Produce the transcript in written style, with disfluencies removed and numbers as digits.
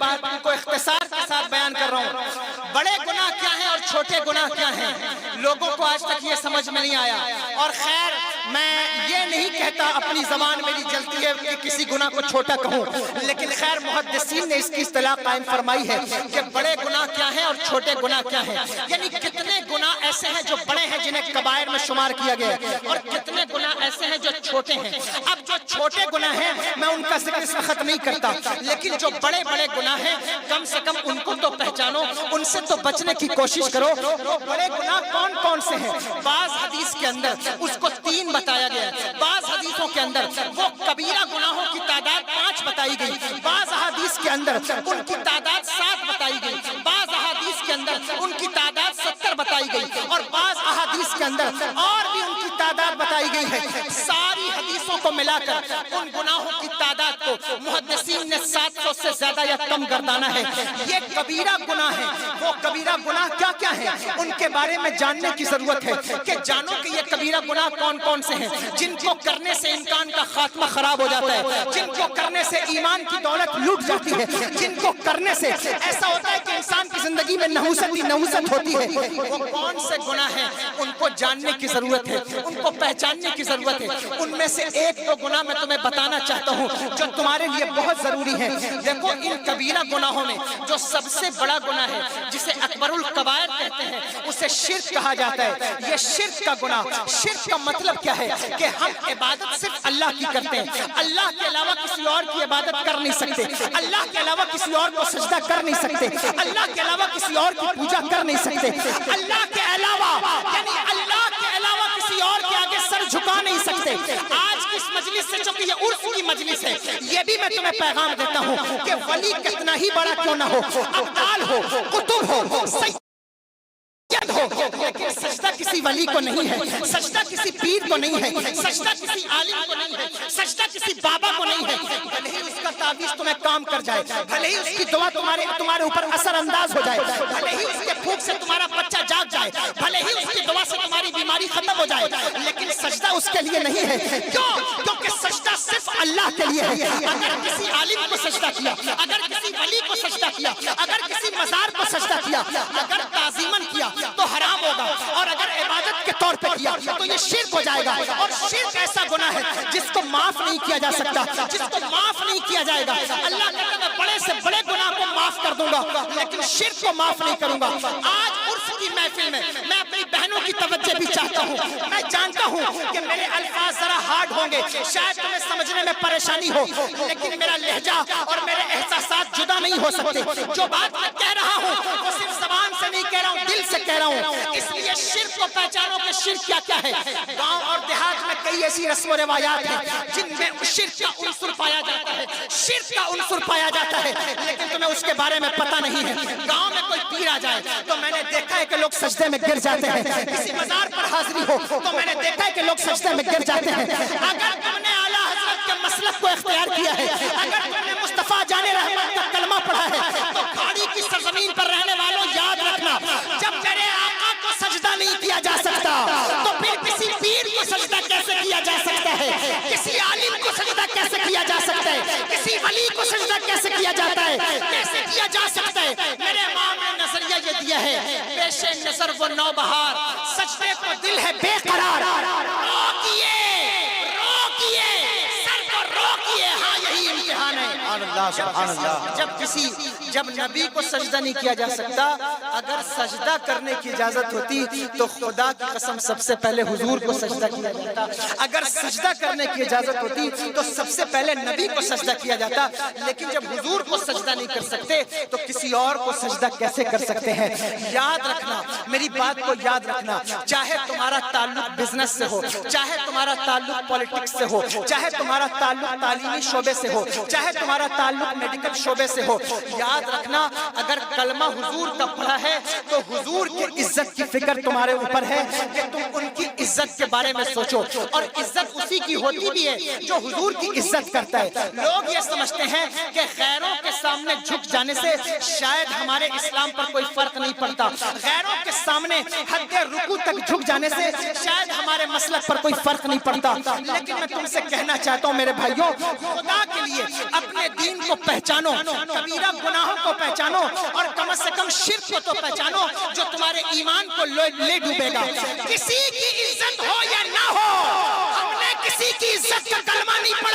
بات کو اختصار کے ساتھ بیان کر رہا ہوں۔ بڑے گناہ کیا ہیں اور چھوٹے گناہ کیا ہیں، لوگوں کو آج تک یہ سمجھ میں نہیں آیا۔ اور خیر میں یہ نہیں کہتا، اپنی زبان میری جلتی ہے کہ کسی گناہ کو چھوٹا کہوں، لیکن خیر محدثین نے اس کی اصطلاح قائم فرمائی ہے کہ بڑے گناہ کیا ہیں اور چھوٹے گناہ کیا ہیں، یعنی کتنے گناہ ایسے ہیں جو بڑے ہیں جنہیں کبائر میں شمار کیا گیا ہے، اور کتنے گناہ ایسے ہیں جو چھوٹے ہیں۔ اب جو چھوٹے گناہ ہیں میں ان کا ذکر اس وقت نہیں کرتا، لیکن جو بڑے بڑے گناہ ہیں کم سے کم ان کو تو پہچانو، ان سے تو بچنے کی کوشش کرو۔ وہ بڑے گناہ کون کون سے ہیں؟ بعض حدیث کے اندر اس کو 3 بتایا گیا ہے، بعض حدیثوں کے اندر وہ کبیرہ گناہوں کی تعداد 5 بتائی گئی، بعض حدیث کے اندر ان کی تعداد 7 بتائی گئی، بعض احادیث کے اندر ان کی تعداد 70 بتائی گئی، اور بعض احادیث کے اندر اور بھی ان کی تعداد بتائی گئی ہے۔ ساری حدیثوں کو ملا کر ان گناہوں کی تعداد کو محدثین نے 700 سے زیادہ یا کم گردانا ہے۔ یہ کبیرہ گناہ ہے۔ وہ کبیرہ گناہ کیا کیا ہیں ان کے بارے میں جاننے کی ضرورت ہے کہ جانو کہ یہ کبیرہ گناہ کون کون سے ہیں جن کو کرنے سے انسان کا خاتمہ خراب ہو جاتا ہے، جن کو کرنے سے ایمان کی دولت لوٹ جاتی ہے، جن کو کرنے سے ایسا ہوتا ہے کہ انسان کی زندگی میں نحوست ہی نحوست ہوتی ہے۔ وہ کون سے گناہ ہیں ان کو جاننے کی ضرورت ہے، ان کو پہچاننے کی ضرورت ہے۔ ان میں سے 1-2 گناہ میں تمہیں بتانا چاہتا ہوں جو تمہارے لیے بہت ضروری ہے۔ دیکھو ان کبیرہ گناہوں میں جو سب سے بڑا گناہ ہے جسے اکبر الکبائر کہتے ہیں اسے شرک کہا جاتا ہے۔ یہ شرک کا گناہ، شرک کا مطلب کیا ہے کہ ہم عبادت صرف اللہ کی کرتے ہیں، اللہ کے علاوہ کسی اور کی عبادت کر نہیں سکتے، اللہ کے علاوہ کسی اور کو سجدہ کر نہیں سکتے، اللہ کے علاوہ کسی اور کی پوجا کر نہیں سکتے، اللہ کے علاوہ یعنی اللہ کے علاوہ کسی اور کے آگے سر جھکا نہیں سکتے۔ آج اس مجلس سے چونکہ یہ عرف کی مجلس ہے، یہ بھی میں تمہیں پیغام دیتا ہوں کہ ولی کتنا ہی بڑا کیوں نہ ہو، ابدال ہو، قطب ہو، سید ہو، لیکن سجدہ کسی ولی کو نہیں ہے، سجدہ کسی پیر کو نہیں ہے، سجدہ کسی عالم کو نہیں ہے، سجدہ کسی بابا کو نہیں ہے۔ بھلے ہی اس کا تعویذ تمہیں کام کر جائے، بھلے ہی اس کی دعا تمہارے اوپر اثر انداز ہو جائے، بھلے ہی اس کے پھونک سے تمہارا بچہ جاگ جائے، بھلے ہی اس کی دعا سے تمہاری بیماری ختم ہو جائے، لیکن سجدہ اس کے لیے نہیں ہے۔ کیوں؟ کیونکہ سجدہ صرف اللہ کے لیے ہے۔ اگر کسی عالم کو سجدہ کیا، اگر کسی ولی کو سجدہ کیا، اگر کسی مزار کو سجدہ کیا، اگر تعظیماً کیا تو حرام ہوگا، اور اگر عبادت کے طور پہ کیا تو یہ شرک ہو جائے گا۔ اور شرک ایسا گناہ ہے جس کو معاف نہیں کیا جا سکتا، جس کو معاف نہیں کیا جائے گا۔ اللہ کہتا ہے میں بڑے سے بڑے گناہ کو معاف کر دوں گا لیکن شرک کو معاف نہیں کروں گا۔ آج عرف کی محفل میں میں اپنی بہنوں کی توجہ بھی چاہتا ہوں۔ میں جانتا ہوں کہ میرے الفاظ ذرا ہارڈ ہوں گے، شاید تمہیں سمجھنے میں پریشانی ہو، لیکن میرا لہجہ اور میرے احساسات جدا نہیں ہو سکتے۔ جو بات میں کہہ رہا ہوں وہ صرف زبان سے نہیں کہہ رہا ہوں، دل سے کہہ رہا ہوں۔ اس لیے شرک کو پہچانو کہ شرک کیا کیا ہے۔ گاؤں اور دیہات میں کئی ایسی رسم و روایات ہیں جن میں شرک کا عنصر پایا جاتا ہے، شرک کا عنصر پایا جاتا ہے، لیکن تمہیں اس کے بارے میں پتہ نہیں ہے۔ گاؤں میں کوئی پیر آ جائے تو میں نے دیکھا ہے کہ لوگ سجدے میں گر جاتے ہیں، کسی مزار پر حاضری ہو تو میں نے دیکھا ہے کہ لوگ سجدے میں گر جاتے ہیں۔ اگر تم نے اعلیٰ حضرت کے مسلک کو اختیار کیا ہے، اگر تم نے مصطفیٰ جان رحمت کا کلمہ پڑھا ہے تو کھاڑی کی سرزمین پر رہنے والوں یاد رکھنا، جب میرے آقا کو سجدہ نہیں کیا جا سکتا تو پھر کسی پیر کو سجدہ کیسے کیا جا سکتا ہے، کسی عالم کو سجدہ کیسے کیا جا سکتا ہے، کسی ولی کو سجدہ کیسے کیا جاتا ہے، کیسے کیا جا سکتا ہے۔ میرے امام نے نظریہ یہ دیا ہے، پیش نظر وہ نوبہار، سجدے کو دل ہے بے قرار، روکیے روکیے سر کو روکیے، ہاں یہی امتحان ہے۔ سبحان اللہ۔ جب نبی کو سجدہ نہیں کیا جا سکتا، اگر سجدہ کرنے کی اجازت ہوتی تو خدا کی قسم سب سے پہلے حضور کو سجدہ کیا جاتا۔ اگر سجدہ کرنے کی اجازت ہوتی تو سب سے پہلے نبی کو سجدہ کیا جاتا، لیکن جب حضور کو سجدہ نہیں کر سکتے تو کسی اور کو سجدہ کیسے کر سکتے ہیں۔ یاد رکھنا، میری بات کو یاد رکھنا، چاہے تمہارا تعلق بزنس سے ہو، چاہے تمہارا تعلق پولیٹکس سے ہو، چاہے تمہارا تعلق تعلیمی شعبے سے ہو، چاہے تمہارا تعلق میڈیکل شعبے سے ہو، یاد رکھنا اگر کلمہ حضور کا پڑھا ہے تو حضور کی عزت کی فکر تمہارے اوپر ہے کہ تم ان کی عزت کے بارے میں سوچو، اور عزت اسی کی ہوتی بھی ہے جو حضور کی عزت کرتا ہے۔ لوگ یہ سمجھتے ہیں کہ غیروں کے سامنے جھک جانے سے شاید ہمارے اسلام پر کوئی فرق نہیں پڑتا، غیروں کے سامنے حد رکوع تک جھک جانے سے شاید ہمارے مسلک پر کوئی فرق نہیں پڑتا، لیکن میں تم سے کہنا چاہتا ہوں میرے بھائیوں، خدا کے لیے اپنے دین دین کو پہچانو, کبیرہ گناہوں کو پہچانو, اور کم از کم شرک کو تو پہچانو جو تمہارے ایمان کو لے ڈوبے گا. کسی کی عزت ہو یا نہ ہو, ہم نے کسی کی عزت کا کلمہ نہیں پڑھا.